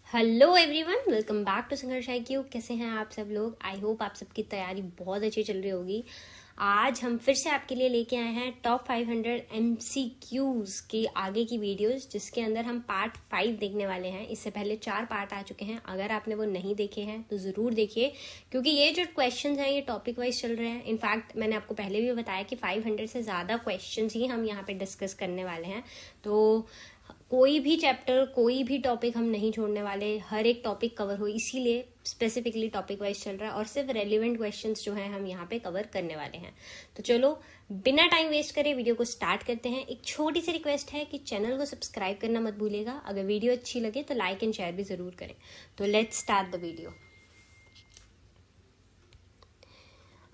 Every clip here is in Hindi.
Hello everyone, welcome back to Sangharsh IQ। कैसे हैं आप सब लोग? आई होप आप सबकी तैयारी बहुत अच्छी चल रही होगी। आज हम फिर से आपके लिए लेके आए हैं टॉप 500 MCQs की आगे की वीडियोस, जिसके अंदर हम पार्ट 5 देखने वाले हैं। इससे पहले 4 पार्ट आ चुके हैं। अगर आपने वो नहीं देखे हैं तो ज़रूर देखिए, क्योंकि ये जो क्वेश्चंस हैं ये टॉपिक वाइज चल रहे हैं। इनफैक्ट मैंने आपको पहले भी बताया कि 500 से ज़्यादा क्वेश्चंस ही हम यहाँ पे डिस्कस करने वाले हैं। तो कोई भी चैप्टर, कोई भी टॉपिक हम नहीं छोड़ने वाले, हर एक टॉपिक कवर हो, इसीलिए स्पेसिफिकली टॉपिक वाइज चल रहा है और सिर्फ रेलिवेंट क्वेश्चंस जो हैं हम यहाँ पे कवर करने वाले हैं। तो चलो बिना टाइम वेस्ट करे वीडियो को स्टार्ट करते हैं। एक छोटी सी रिक्वेस्ट है कि चैनल को सब्सक्राइब करना मत भूलिएगा। अगर वीडियो अच्छी लगे तो लाइक एंड शेयर भी जरूर करें। तो let's start the video.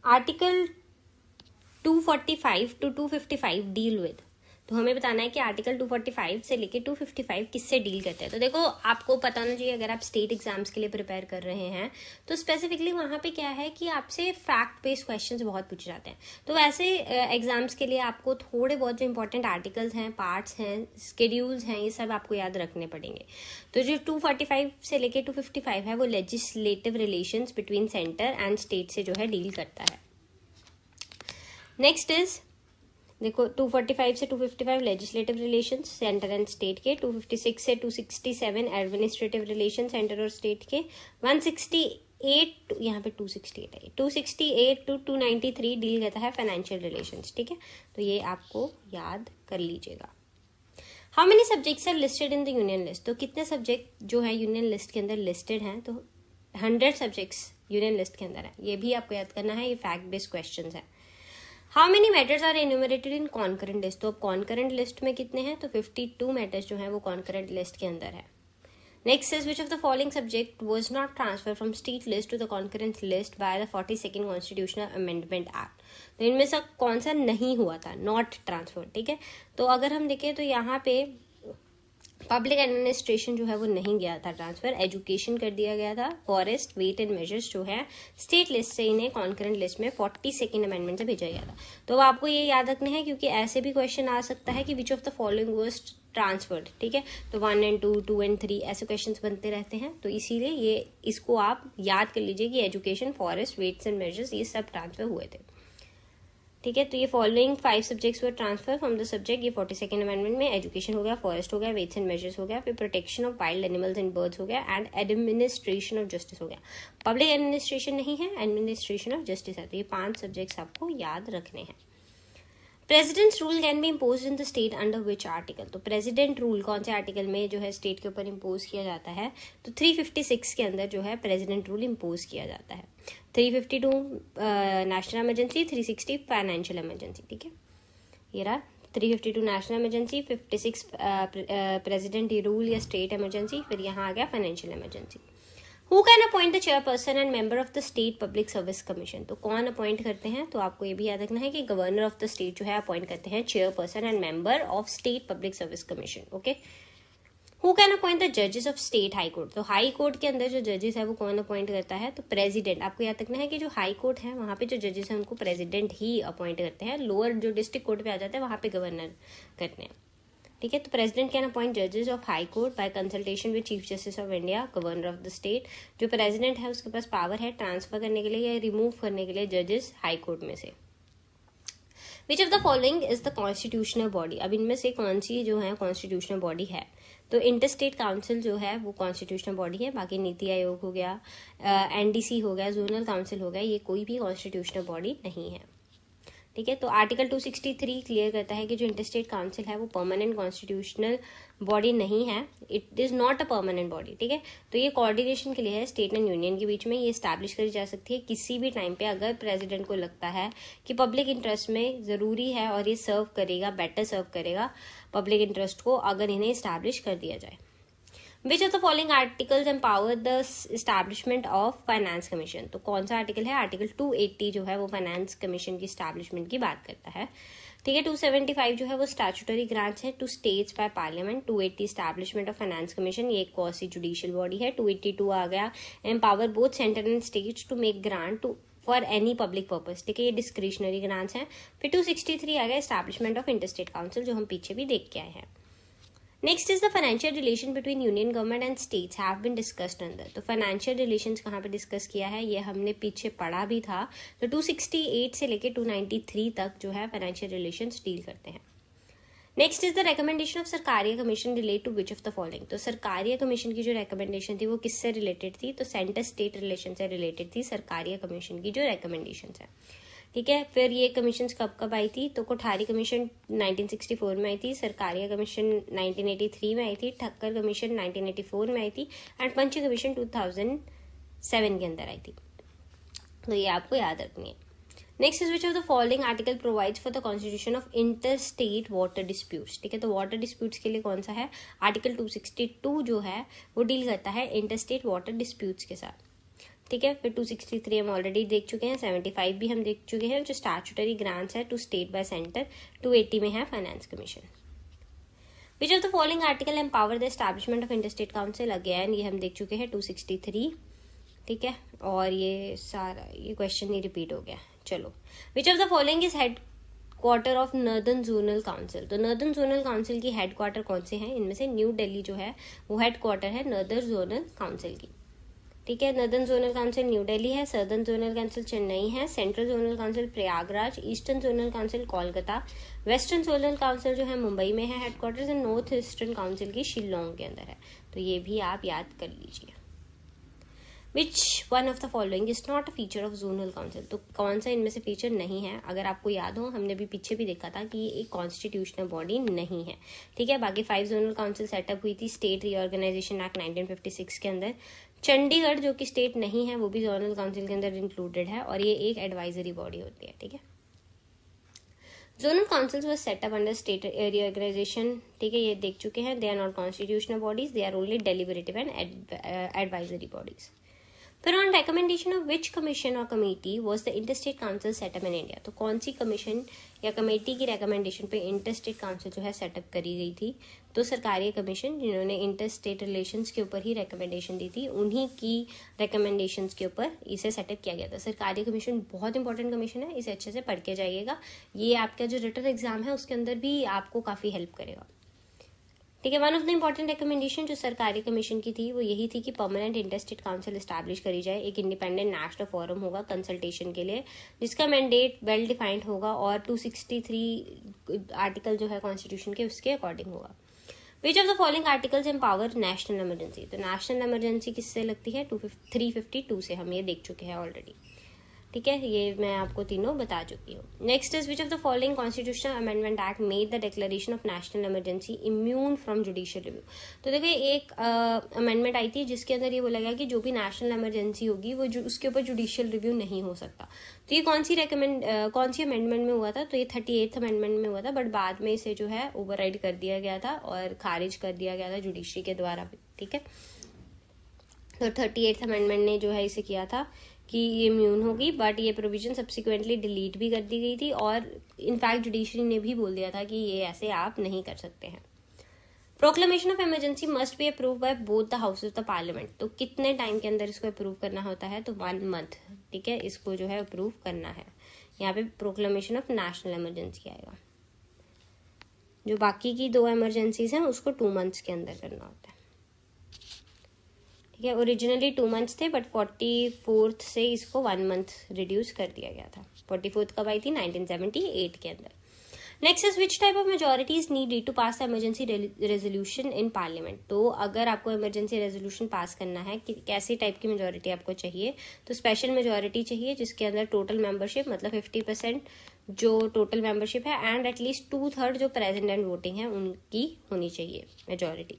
Article 245 to 255 deal with, तो हमें बताना है कि आर्टिकल 245 से लेके 255 किससे डील करते हैं। तो देखो, आपको पता होना चाहिए, अगर आप स्टेट एग्जाम्स के लिए प्रिपेयर कर रहे हैं तो स्पेसिफिकली वहां पे क्या है कि आपसे फैक्ट बेस्ड क्वेश्चंस बहुत पूछे जाते हैं। तो वैसे एग्जाम्स के लिए आपको थोड़े बहुत जो इंपॉर्टेंट आर्टिकल्स हैं, पार्ट्स हैं, स्केड्यूल्स हैं, ये सब आपको याद रखने पड़ेंगे। तो जो 245 से लेके 255 है वो legislative relations between centre and state से जो है डील करता है। नेक्स्ट इज, देखो 245 से 255 legislative relations centre and state के, 256 से 267 एडमिनिस्ट्रेटिव रिलेशन सेंटर और स्टेट के, 168 यहाँ पे 268 है, 268 टू 293 डील करता है फाइनेंशियल रिलेशंस। ठीक है, तो ये आपको याद कर लीजिएगा। How many subjects are listed in the union list, तो कितने सब्जेक्ट जो है यूनियन लिस्ट के अंदर लिस्टेड हैं? तो 100 सब्जेक्ट्स यूनियन लिस्ट के अंदर है। ये भी आपको याद करना है, ये फैक्ट बेस्ड क्वेश्चन है। How many matters are enumerated in concurrent list, तो अब कॉन्करेंट लिस्ट में कितने हैं? तो 52 मैटर्स जो है वो कॉन्करेंट लिस्ट के अंदर है। Next is, which of the following subject was not transfer from state list to the concurrent list by the 42nd constitutional amendment act, तो इनमें से कौन सा नहीं हुआ था, नॉट ट्रांसफर। ठीक है, तो अगर हम देखें तो यहाँ पे पब्लिक एडमिनिस्ट्रेशन जो है वो नहीं गया था ट्रांसफर, एजुकेशन कर दिया गया था। फॉरेस्ट, वेट एंड मेजर्स जो है स्टेट लिस्ट से इन्हें कॉन्करेंट लिस्ट में 42nd अमेंडमेंट से भेजा गया था। तो अब आपको ये याद रखना है, क्योंकि ऐसे भी क्वेश्चन आ सकता है कि विच of the following was transferred. ठीक है, तो 1 and 2, 2 and 3 ऐसे क्वेश्चन बनते रहते हैं। तो इसीलिए ये इसको आप याद कर लीजिए कि education, forest, weights and measures ये सब ट्रांसफर हुए थे। ठीक है, तो ये following 5 subjects were transfer from the subject, ये 42nd अमेंडमेंट में एजुकेशन हो गया, फॉरेस्ट हो गया, वेट्स एंड मेजर्स हो गया, फिर protection of wild animals and birds हो गया, एंड एडमिनिस्ट्रेशन ऑफ जस्टिस हो गया। पब्लिक एडमिनिस्ट्रेशन नहीं है, एडमिनिस्ट्रेशन ऑफ जस्टिस है। तो ये 5 सब्जेक्ट्स आपको याद रखने हैं। Presidents rule can be impose in the state under which article, तो प्रेसिडेंट रूल कौन से आर्टिकल में जो है स्टेट के ऊपर इम्पोज किया जाता है? तो 356 के अंदर जो है प्रेसिडेंट रूल इम्पोज किया जाता है। 352 नेशनल इमरजेंसी, 360 फाइनेंशियल इमरजेंसी। ठीक है, ये रहा 352 नेशनल इमरजेंसी, 56 प्रेसिडेंट रूल या स्टेट इमरजेंसी, फिर यहाँ आ गया financial emergency. Who can appoint the chairperson and member of the state public service commission, तो कौन अपॉइंट करते हैं? तो आपको ये भी याद रखना है कि गवर्नर ऑफ द स्टेट जो है अपॉइंट करते हैं chairperson and member of state public service commission. Okay, who can appoint the जजेस ऑफ स्टेट हाई कोर्ट, तो हाई कोर्ट के अंदर जो जजेस है वो कौन अपॉइंट करता है? तो प्रेसिडेंट। आपको याद रखना है कि जो हाई कोर्ट है वहां पे जो जजेस है उनको प्रेसिडेंट ही अपॉइंट करते हैं। लोअर जो डिस्ट्रिक्ट कोर्ट पे आ जाते हैं वहां पे गवर्नर करते हैं। ठीक है, तो प्रेसिडेंट कैन अपॉइंट जजेस of high court by consultation with chief justice of India, governor of the state. जो प्रेसिडेंट है उसके पास पावर है ट्रांसफर करने के लिए या रिमूव करने के लिए जजेस हाई कोर्ट में से। विच of the following is the constitutional body, अब इनमें से कौन सी जो है कॉन्स्टिट्यूशनल बॉडी है? तो इंटरस्टेट काउंसिल जो है वो कॉन्स्टिट्यूशनल बॉडी है। बाकी नीति आयोग हो गया, NDC हो गया, जोनल काउंसिल हो गया, ये कोई भी कॉन्स्टिट्यूशनल बॉडी नहीं है। ठीक है, तो आर्टिकल 263 क्लियर करता है कि जो इंटरस्टेट काउंसिल है वो परमानेंट कॉन्स्टिट्यूशनल बॉडी नहीं है, it is not a permanent body. ठीक है, तो ये कोऑर्डिनेशन के लिए है स्टेट एंड यूनियन के बीच में। ये स्टैब्लिश करी जा सकती है किसी भी टाइम पे, अगर प्रेसिडेंट को लगता है कि पब्लिक इंटरेस्ट में जरूरी है और ये सर्व करेगा, बेटर सर्व करेगा पब्लिक इंटरेस्ट को, अगर इन्हें स्टैब्लिश कर दिया जाए। विच of the following articles empower the establishment of finance commission, तो कौन सा आर्टिकल है? आर्टिकल 280 जो है वो फाइनेंस कमीशन की एस्टैब्लिशमेंट की बात करता है। ठीक है, 275 जो है वो स्टैट्यूटरी ग्रांट्स है to states by parliament. 280 establishment of finance commission, ये एक क्वासी जुडिशियल बॉडी है। 282 आ गया empower both centre and states to make grant to for any public purpose. ठीक है, ये डिस्क्रिशनरी ग्रांट्स हैं। फिर 263 आ गया एस्टैब्लिशमेंट ऑफ इंटरस्टेट काउंसिल, जो हम पीछे भी देख के आए हैं। Next is the financial relation between union government and states have been discussed अंदर। तो फाइनेंशियल रिलेशंस कहाँ पे डिस्कस किया है, ये हमने पीछे पढ़ा भी था। तो 268 से लेके 293 तक जो है फाइनेंशियल रिलेशंस डील करते हैं। Next is the recommendation of Sarkaria commission relate to which of the following. तो सरकारिया कमीशन की जो रिकमेंडेशन थी वो किससे रिलेटेड थी, तो सेंटर स्टेट रिलेशन से रिलेटेड थी सरकारिया कमीशन की जो रिकमेंडेशन है। ठीक है, फिर ये कमीशन कब आई थी, तो कोठारी कमीशन 1964 में आई थी, सरकारिया कमीशन 1983 में आई थी, ठक्कर कमीशन 1984 में आई थी एंड पंच कमीशन 2007 के अंदर आई थी। तो ये आपको याद रखनी है। Next is which of the following article provides for the constitution of inter state water disputes. ठीक है, तो वाटर डिस्प्यूट्स के लिए कौन सा है, आर्टिकल 262 जो है वो डील करता है इंटर स्टेट वाटर डिस्प्यूट्स के साथ। ठीक है, फिर 263 हम ऑलरेडी देख चुके हैं, 75 भी हम देख चुके हैं जो स्टैट्यूटरी ग्रांट्स है टू स्टेट बाय सेंटर। 280 में है finance commission. Which of the following article empower the establishment of interstate council, again ये हम देख चुके हैं 263। ठीक है, और ये सारा ये क्वेश्चन ही रिपीट हो गया। चलो, विच of the following is head quarter of northern zonal council. तो नॉर्दर्न जोनल काउंसिल की हेड क्वार्टर कौन से हैं, इनमें से न्यू दिल्ली जो है वो हेड क्वार्टर है नॉर्दर्न जोनल काउंसिल की। ठीक है, northern zonal council new Delhi है, सदर्न जोनल काउंसिल चेन्नई है, central zonal council Prayagraj, eastern zonal council Kolkata, western zonal council जो है मुंबई में है headquarters, and north eastern council की शिलोंग के अंदर है। तो ये भी आप याद कर लीजिए। विच one of the following is not a feature of zonal council. तो कौन सा इनमें से फीचर नहीं है, अगर आपको याद हो हमने भी पीछे भी देखा था कि ये एक कॉन्स्टिट्यूशनल बॉडी नहीं है। ठीक है, बाकी 5 जोनल काउंसिल सेटअप हुई थी स्टेट रीऑर्गेनाइजेशन एक्ट 1956 के अंदर। चंडीगढ़ जो कि स्टेट नहीं है वो भी जोनल काउंसिल के अंदर इंक्लूडेड है और ये एक एडवाइजरी बॉडी होती है। ठीक है, zonal councils were set up under state reorganisation. ठीक है, ये देख चुके हैं, they are not constitutional bodies, they are only deliberative and advisory bodies. फिर on recommendation of which commission और committee was the interstate council set up in India. तो कौन सी कमीशन या कमेटी की रिकमेंडेशन पे इंटरस्टेट काउंसिल जो है सेटअप करी गई थी, तो सरकारी कमीशन जिन्होंने इंटरस्टेट रिलेशंस के ऊपर ही रिकमेंडेशन दी थी, उन्हीं की रिकमेंडेशंस के ऊपर इसे सेटअप किया गया था। सरकारी कमीशन बहुत इंपॉर्टेंट कमीशन है, इसे अच्छे से पढ़ के जाइएगा, ये आपका जो रिटन एग्जाम है उसके अंदर भी आपको काफी हेल्प करेगा। ठीक है, one of the important recommendation जो सरकारी कमीशन की थी वो यही थी कि परमानेंट इंटरस्टेट काउंसिल एस्टैब्लिश करी जाए, एक इंडिपेंडेंट नेशनल फोरम होगा कंसल्टेशन के लिए जिसका मैंडेट वेल डिफाइंड होगा और 263 आर्टिकल जो है कॉन्स्टिट्यूशन के उसके अकॉर्डिंग होगा। विच of the following articles empower national emergency. तो नेशनल इमरजेंसी किससे लगती है, 352 से, हम ये देख चुके हैं ऑलरेडी। ठीक है, ये मैं आपको तीनों बता चुकी हूँ। Next is which of the following constitutional amendment act made the declaration of national emergency immune from judicial review. तो देखिए एक अमेंडमेंट आई थी जिसके अंदर ये बोला गया कि जो भी नेशनल इमरजेंसी होगी वो उसके ऊपर जुडिशियल रिव्यू नहीं हो सकता। तो ये कौन सी अमेंडमेंट में हुआ था, तो ये 38th अमेंडमेंट में हुआ था, बट बाद में इसे जो है ओवरराइड कर दिया गया था और खारिज कर दिया गया था जुडिशरी के द्वारा। ठीक है, तो 38th अमेंडमेंट ने जो है इसे किया था कि ये इम्यून होगी, बट ये प्रोविजन सब्सिक्वेंटली डिलीट भी कर दी गई थी और इनफैक्ट जुडिशरी ने भी बोल दिया था कि ये ऐसे आप नहीं कर सकते हैं। Proclamation of emergency must be approve by both the house of the parliament. तो कितने टाइम के अंदर इसको अप्रूव करना होता है, तो 1 month। ठीक है, इसको जो है अप्रूव करना है। यहाँ पे प्रोक्लेमेशन ऑफ नेशनल इमरजेंसी आएगा। जो बाकी की 2 इमरजेंसीज हैं उसको 2 months के अंदर करना होता है। ठीक है, ओरिजिनली 2 months थे बट 44th से इसको 1 month रिड्यूस कर दिया गया था। 44th कब आई थी, 1978 के अंदर। Next is which type of majority is needed to pass the emergency resolution in parliament. तो अगर आपको इमरजेंसी रेजोल्यूशन पास करना है कि कैसी टाइप की मेजोरिटी आपको चाहिए, तो स्पेशल मेजोरिटी चाहिए जिसके अंदर टोटल मेंबरशिप मतलब 50% जो टोटल मेंबरशिप है एंड एटलीस्ट 2/3 जो प्रेजेंट एंड वोटिंग है उनकी होनी चाहिए मेजोरिटी।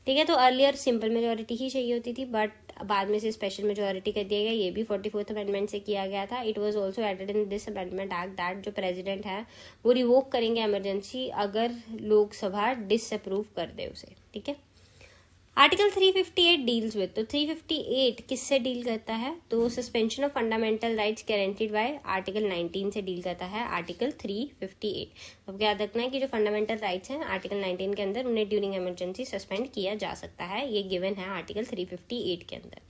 ठीक है, तो अर्लियर सिंपल मेजोरिटी ही चाहिए होती थी बट बाद में से स्पेशल मेजोरिटी कर दिया गया। ये भी 44th अमेंडमेंट से किया गया था। It was also added in this amendment act that जो प्रेसिडेंट है वो रिवोक करेंगे इमरजेंसी अगर लोकसभा डिसअप्रूव कर दे उसे। ठीक है, आर्टिकल 358 डील्स विद, तो 358 किससे डील करता है, तो suspension of fundamental rights guaranteed bye article 19 से डील करता है आर्टिकल 358। अब याद रखना है कि जो फंडामेंटल राइट्स हैं आर्टिकल 19 के अंदर उन्हें ड्यूरिंग इमरजेंसी सस्पेंड किया जा सकता है, ये गिवन है आर्टिकल 358 के अंदर।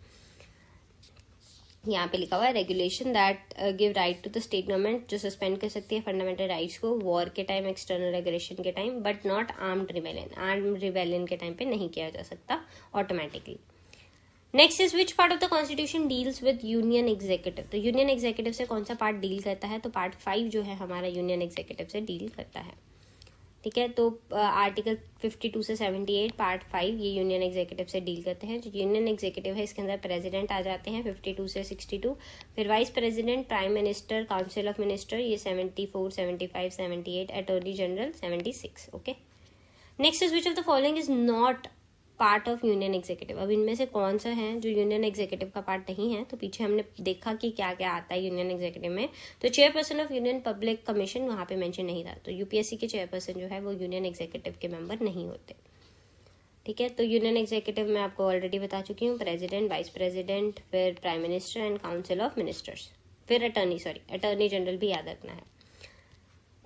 यहाँ पे लिखा हुआ है regulation that give right to the state government, जो सस्पेंड कर सकती है फंडामेंटल राइट्स को वॉर के टाइम, एक्सटर्नल एग्रेशन के time, but not armed rebellion. Armed rebellion के टाइम पे नहीं किया जा सकता automatically. Next is which part of the constitution deals with union executive. तो यूनियन एग्जीक्यूटिव से कौन सा पार्ट डील करता है, तो पार्ट 5 जो है हमारा यूनियन एग्जीक्यूटिव से डील करता है। ठीक है, तो आर्टिकल 52 से 78 पार्ट 5 ये यूनियन एग्जीक्यूटिव से डील करते हैं। जो यूनियन एग्जीक्यूटिव है इसके अंदर प्रेसिडेंट आ जाते हैं 52 से 62, फिर vice president, prime minister, council of minister ये 74, 75, 78, attorney general 76। Okay, next is which of the following is not part of union executive. अब इनमें से कौन सा है जो यूनियन एग्जीक्यूटिव का पार्ट नहीं है, तो पीछे हमने देखा कि क्या क्या आता है यूनियन एग्जीक्यूटिव में। तो chairperson of union public commission वहां पे मेंशन नहीं था, तो यूपीएससी के चेयरपर्सन जो है वो यूनियन एग्जीक्यूटिव के मेंबर नहीं होते। ठीक है, तो यूनियन एग्जीक्यूटिव मैं आपको ऑलरेडी बता चुकी हूँ, प्रेसिडेंट, वाइस प्रेसिडेंट, फिर prime minister and council of ministers, फिर अटॉर्नी जनरल भी याद रखना है।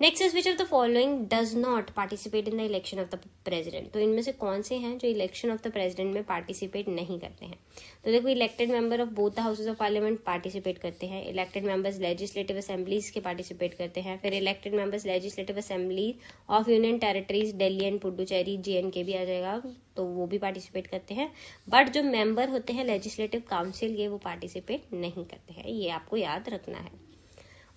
Next is which of the following does not participate in the election of the president. तो इनमें से कौन से हैं जो इलेक्शन ऑफ द प्रेसिडेंट में पार्टिसिपेट नहीं करते हैं। तो देखो, elected member of both the houses of parliament participate करते हैं, इलेक्टेड मेंबर्स लेजिस्लेटिव असेंबलीज के पार्टिसिपेट करते हैं, फिर elected members legislative assembly of union territories Delhi and Puducherry JNK भी आ जाएगा, तो वो भी पार्टिसिपेट करते हैं। बट जो मेंबर होते हैं लेजिस्लेटिव काउंसिल के वो पार्टिसिपेट नहीं करते हैं, ये आपको याद रखना है।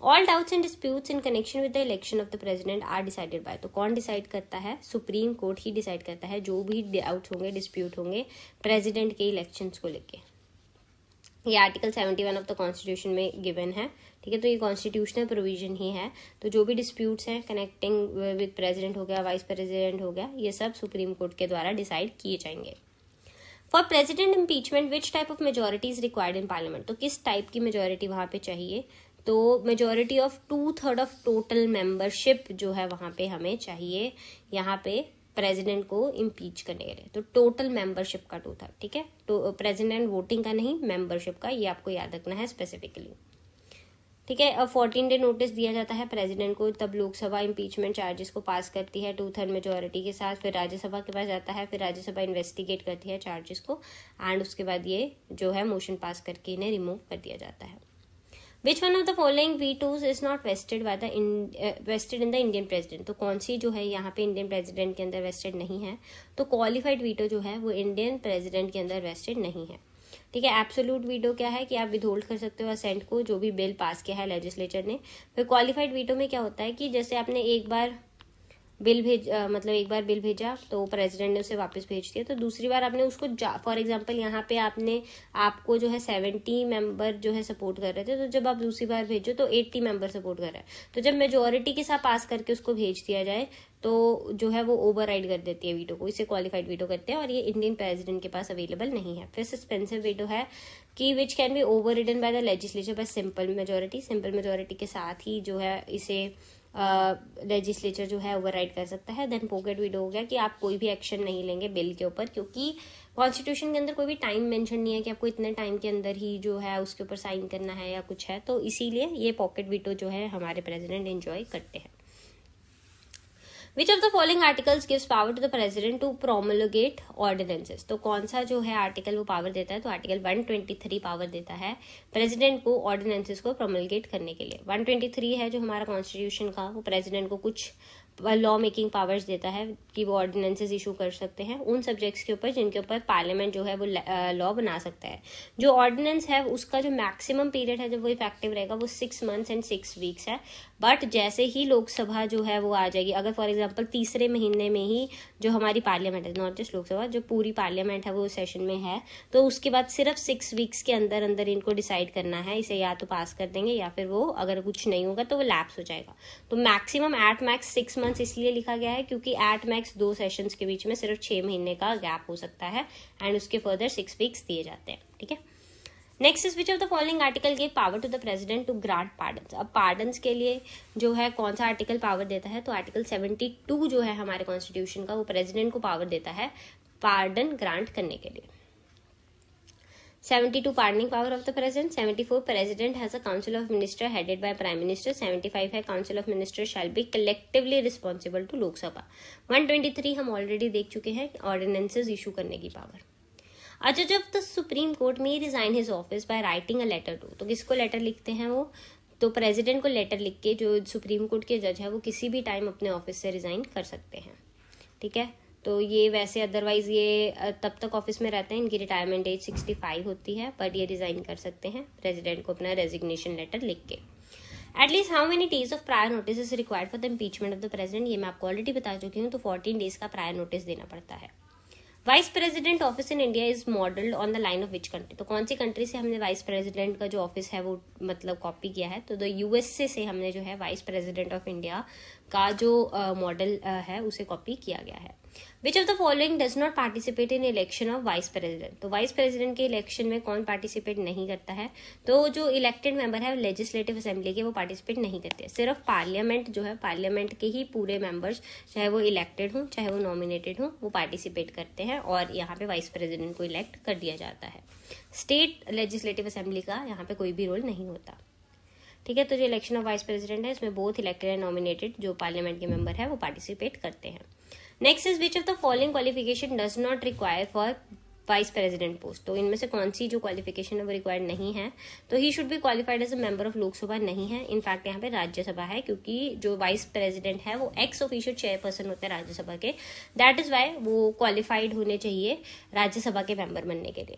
All doubts and disputes in connection with the election of the president are decided by. तो कौन डिसाइड करता है, सुप्रीम कोर्ट ही डिसाइड करता है जो भी डाउट्स होंगे, डिस्प्यूट होंगे प्रेसिडेंट के इलेक्शंस को लेके। ये आर्टिकल 71 ऑफ द कॉन्स्टिट्यूशन में गिवन है। ठीक है, तो ये कॉन्स्टिट्यूशनल प्रोविजन ही है। तो जो भी डिस्प्यूट्स हैं कनेक्टिंग विद प्रेसिडेंट हो गया, वाइस प्रेसिडेंट हो गया, ये सब सुप्रीम कोर्ट के द्वारा डिसाइड किए जाएंगे। For president impeachment which type of majority is required in parliament. तो किस टाइप की मेजोरिटी वहां पे चाहिए, तो majority of 2/3 of total membership जो है वहां पे हमें चाहिए यहाँ पे प्रेसिडेंट को इम्पीच करने के लिए। तो टोटल मेंबरशिप का 2/3। ठीक है, तो प्रेसिडेंट वोटिंग का नहीं, मेंबरशिप का, ये आपको याद रखना है स्पेसिफिकली। ठीक है, अब 14 डे नोटिस दिया जाता है प्रेसिडेंट को, तब लोकसभा इम्पीचमेंट चार्जेस को पास करती है 2/3 मेजोरिटी के साथ, फिर राज्यसभा के पास जाता है, फिर राज्यसभा इन्वेस्टिगेट करती है चार्जेस को, एंड उसके बाद ये जो है मोशन पास करके इन्हें रिमूव कर दिया जाता है। Which one of the following vetoes is not vested by the vested in the Indian president. तो कौन सी जो है यहाँ पे इंडियन प्रेसिडेंट के अंदर वेस्टेड नहीं है, तो क्वालिफाइड वीटो जो है वो इंडियन प्रेसिडेंट के अंदर वेस्टेड नहीं है। ठीक है, एब्सोल्यूट वीटो क्या है कि आप विदहोल्ड कर सकते हो असेंट को, जो भी बिल पास किया है लेजिस्लेचर ने। फिर क्वालिफाइड वीटो में क्या होता है कि जैसे आपने एक बार बिल भेजा तो प्रेसिडेंट ने उसे वापस भेज दिया, तो दूसरी बार आपने उसको फॉर एग्जांपल यहाँ पे आपको जो है 70 मेंबर जो है सपोर्ट कर रहे थे, तो जब आप दूसरी बार भेजो तो 80 मेंबर सपोर्ट कर रहा है, तो जब मेजोरिटी के साथ पास करके उसको भेज दिया जाए तो जो है वो ओवरराइड कर देती है वीटो को, इसे क्वालिफाइड वीटो करते हैं, और ये इंडियन प्रेसिडेंट के पास अवेलेबल नहीं है। फिर सस्पेंसिव वीटो है कि which can be overridden by the legislature by simple majority के साथ ही जो है इसे लेजिस्लेचर जो है ओवरराइड कर सकता है। देन पॉकेट वीटो हो गया कि आप कोई भी एक्शन नहीं लेंगे बिल के ऊपर, क्योंकि कॉन्स्टिट्यूशन के अंदर कोई भी टाइम मेंशन नहीं है कि आपको इतने टाइम के अंदर ही जो है उसके ऊपर साइन करना है या कुछ है, तो इसीलिए ये पॉकेट वीटो जो है हमारे प्रेसिडेंट एंजॉय करते हैं। Which of the following articles gives power to the president to promulgate ordinances. तो कौन सा जो है आर्टिकल वो पावर देता है, तो आर्टिकल 123 पावर देता है प्रेसिडेंट को ऑर्डिनेंसेस को प्रोमोलगेट करने के लिए। 123 है जो हमारा कॉन्स्टिट्यूशन का, वो प्रेसिडेंट को कुछ लॉ मेकिंग पावर्स देता है कि वो ऑर्डिनेंसेस इशू कर सकते हैं उन सब्जेक्ट्स के ऊपर जिनके ऊपर पार्लियामेंट जो है वो लॉ बना सकता है। जो ऑर्डिनेंस है उसका जो मैक्सिमम पीरियड है जब वो इफेक्टिव रहेगा वो 6 months एंड 6 weeks है, बट जैसे ही लोकसभा जो है वो आ जाएगी, अगर फॉर एग्जाम्पल तीसरे महीने में ही जो हमारी पार्लियामेंट है, नॉट जस्ट लोकसभा, जो पूरी पार्लियामेंट है वो सेशन में है, तो उसके बाद सिर्फ 6 weeks के अंदर अंदर इनको डिसाइड करना है, इसे या तो पास कर देंगे या फिर वो अगर कुछ नहीं होगा तो वो लैप्स हो जाएगा। तो मैक्सिमम एट मैक्स 6 months इसलिए लिखा गया है क्योंकि एट मैक्स 2 सेशंस के बीच में सिर्फ 6 महीने का गैप हो सकता है, एंड उसके फर्दर 6 weeks दिए जाते हैं। ठीक है, next is which of the following article give power to the president to grant pardons. अब पार्डन्स के लिए जो है कौन सा आर्टिकल पावर देता है, तो आर्टिकल 72 जो है हमारे कॉन्स्टिट्यूशन का, वो प्रेसिडेंट को पावर देता है पार्डन ग्रांट करने के लिए। 72 pardoning power of the president. 74 president has a council of minister headed by prime minister. 75 है council of minister shall be collectively responsible to Lok Sabha. 123 हम ऑलरेडी देख चुके हैं, ऑर्डिनेंसेस इशू करने की पावर। अच्छा, जब द सुप्रीम कोर्ट में resign his office by writing a letter to, तो किसको लेटर लिखते हैं वो? तो प्रेसिडेंट को लेटर लिख के जो सुप्रीम कोर्ट के जज है वो किसी भी टाइम अपने ऑफिस से रिजाइन कर सकते हैं। ठीक है, तो ये वैसे अदरवाइज ये तब तक ऑफिस में रहते हैं, इनकी रिटायरमेंट एज 65 होती है, बट ये रिजाइन कर सकते हैं प्रेसिडेंट को अपना रेजिग्नेशन लेटर लिख के। At least how many days of prior notice is required for the impeachment of the president, ये मैं आपको ऑलरेडी बता चुकी हूँ। तो 14 डेज का प्रायर नोटिस देना पड़ता है। Vice president office in India is modelled on the line of which country, तो कौन सी कंट्री से हमने वाइस प्रेसिडेंट का जो ऑफिस है वो मतलब कॉपी किया है? तो द यूएसए से हमने जो है वाइस प्रेसिडेंट ऑफ इंडिया का जो मॉडल है उसे कॉपी किया गया है। विच of the following does not participate in election of vice president, तो वाइस प्रेसिडेंट के इलेक्शन में कौन पार्टिसिपेट नहीं करता है? तो जो इलेक्टेड मेंबर है लेजिस्लेटिव असेंबली के, वो पार्टिसिपेट नहीं करते। सिर्फ पार्लियामेंट जो है, पार्लियामेंट के ही पूरे मेंबर्स, चाहे वो इलेक्टेड हों चाहे वो नॉमिनेटेड हों, वो पार्टिसिपेट करते हैं और यहाँ पे वाइस प्रेसिडेंट को इलेक्ट कर दिया जाता है। स्टेट लेजिस्लेटिव असेंबली का यहाँ पे कोई भी रोल नहीं होता। ठीक है, तो जो इलेक्शन ऑफ वाइस प्रेसिडेंट है इसमें बोथ इलेक्टेड एंड नॉमिनेटेड जो पार्लियामेंट के मेंबर है वो पार्टिसिपेट करते हैं। Next is which of the following qualification does not require for vice president post, तो इनमें से कौन सी जो क्वालिफिकेशन है वो रिक्वायर्ड नहीं है? तो he should be qualified as a member of Lok Sabha नहीं है, इनफैक्ट यहाँ पे राज्यसभा है, क्योंकि जो वाइस प्रेसिडेंट है वो एक्स ऑफिशियल चेयरपर्सन होते हैं राज्यसभा के, दैट इज वाई वो क्वालिफाइड होने चाहिए राज्यसभा के मेंबर बनने के लिए।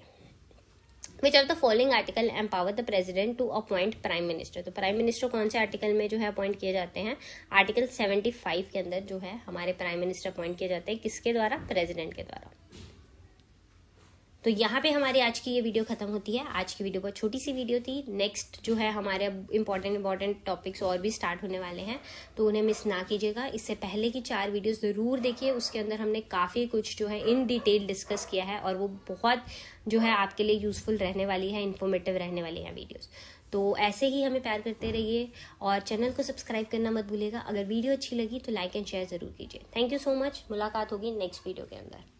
Which of the following article empower the president to appoint prime minister, तो प्राइम मिनिस्टर कौन से आर्टिकल में जो है अपॉइंट किए जाते हैं? आर्टिकल 75 के अंदर जो है हमारे प्राइम मिनिस्टर अपॉइंट किए जाते हैं, किसके द्वारा? प्रेसिडेंट के द्वारा। तो यहाँ पे हमारी आज की ये वीडियो खत्म होती है। आज की वीडियो बहुत छोटी सी वीडियो थी। नेक्स्ट जो है हमारे इंपॉर्टेंट टॉपिक्स और भी स्टार्ट होने वाले हैं, तो उन्हें मिस ना कीजिएगा। इससे पहले की 4 वीडियोस जरूर देखिए, उसके अंदर हमने काफ़ी कुछ जो है इन डिटेल डिस्कस किया है और वो बहुत जो है आपके लिए यूजफुल रहने वाली है, इन्फॉर्मेटिव रहने वाली है वीडियोस। तो ऐसे ही हमें प्यार करते रहिए और चैनल को सब्सक्राइब करना मत भूलिएगा। अगर वीडियो अच्छी लगी तो लाइक एंड शेयर जरूर कीजिए। Thank you so much. मुलाकात होगी नेक्स्ट वीडियो के अंदर।